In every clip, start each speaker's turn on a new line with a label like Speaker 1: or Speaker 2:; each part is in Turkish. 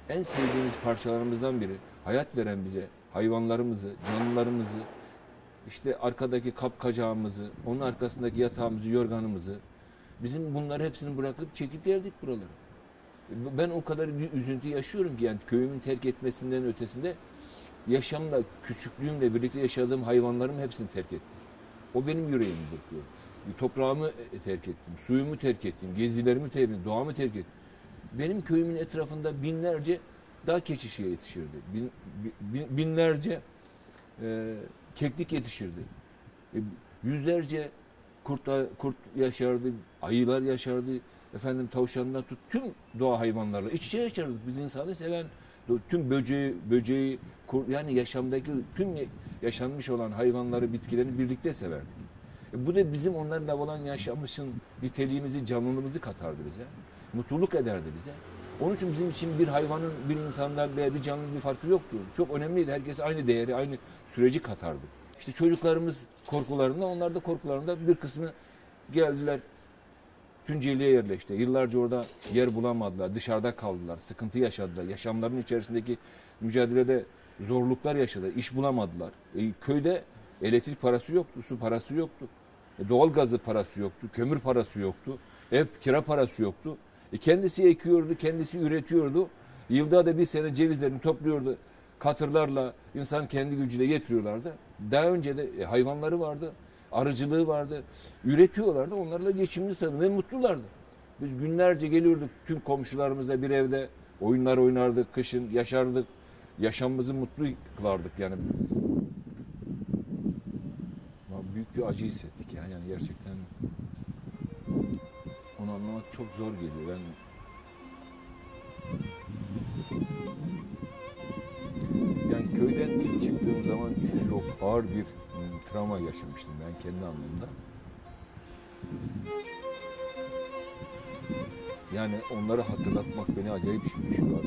Speaker 1: en sevdiğimiz parçalarımızdan biri. Hayat veren bize hayvanlarımızı, canlılarımızı, işte arkadaki kapkacağımızı, onun arkasındaki yatağımızı, yorganımızı, bizim bunları hepsini bırakıp çekip geldik buralara. Ben o kadar bir üzüntü yaşıyorum ki, yani köyümün terk etmesinden ötesinde yaşamla, küçüklüğümle birlikte yaşadığım hayvanlarım hepsini terk ettim. O benim yüreğimi burkuyor. Toprağımı terk ettim, suyumu terk ettim, gezilerimi terk ettim, doğamı terk ettim. Benim köyümün etrafında binlerce dağ keçişi yetişirdi. Binlerce keklik yetişirdi. Yüzlerce kurt yaşardı, ayılar yaşardı, efendim tavşanlar tut, tüm doğa hayvanlarla iç içe yaşardık. Biz insanı seven, tüm böceği, yani yaşamdaki tüm yaşanmış olan hayvanları, bitkilerini birlikte severdik. Bu da bizim onlarla olan yaşamışın niteliğimizi, canlılığımızı katardı bize. Mutluluk ederdi bize. Onun için bizim için bir hayvanın bir insandan veya bir canlının bir farkı yoktu. Çok önemliydi. Herkes aynı değeri, aynı süreci katardı. İşte çocuklarımız korkularında, onlar da korkularında bir kısmı geldiler, Tunceli'ye yerleşti. Yıllarca orada yer bulamadılar, dışarıda kaldılar, sıkıntı yaşadılar. Yaşamlarının içerisindeki mücadelede zorluklar yaşadılar, iş bulamadılar. Köyde elektrik parası yoktu, su parası yoktu. Doğal gazı parası yoktu, kömür parası yoktu, ev kira parası yoktu. Kendisi ekiyordu, kendisi üretiyordu. Yılda da bir sene cevizlerini topluyordu. Katırlarla, insan kendi gücüyle getiriyorlardı. Daha önce de hayvanları vardı, arıcılığı vardı. Üretiyorlardı, onlarla geçimini sağladı ve mutlulardı. Biz günlerce geliyorduk tüm komşularımızla bir evde oyunlar oynardık, kışın yaşardık. Yaşamımızı mutlu kılardık yani. Büyük bir acı hissettik ya. Yani gerçekten onu anlamak çok zor geliyor. Yani köyden ilk çıktığım zaman çok ağır bir travma yaşamıştım ben kendi anlamda. Yani onları hatırlatmak beni acayip şu anda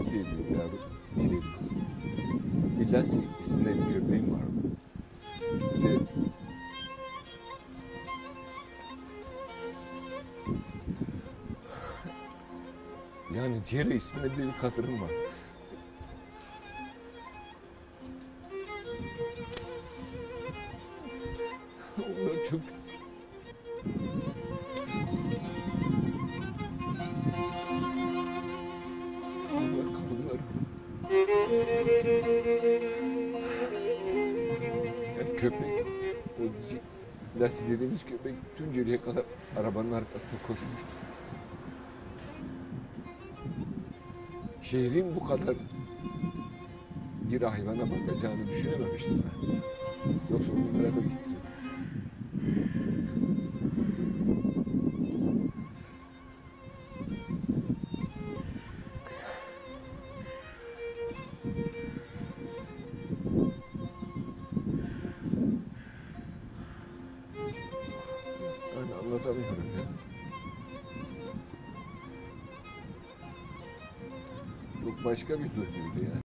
Speaker 1: kötü ediyor. Yani İlyas isminde bir köpeğim vardı. Ve yani Jerry isminde bir katırım var. Onlar çok onlar kaldılar. Yani köpek, o Lassie dediğimiz köpek Tunceli'ye kadar arabanın arkasında koşmuştu. Şehrin bu kadar bir hayvana bakacağını düşünememiştim ben. Yoksa onu beraber getiriyordum. Yani anlatamıyorum ya. Çok başka bir duyguydu ya.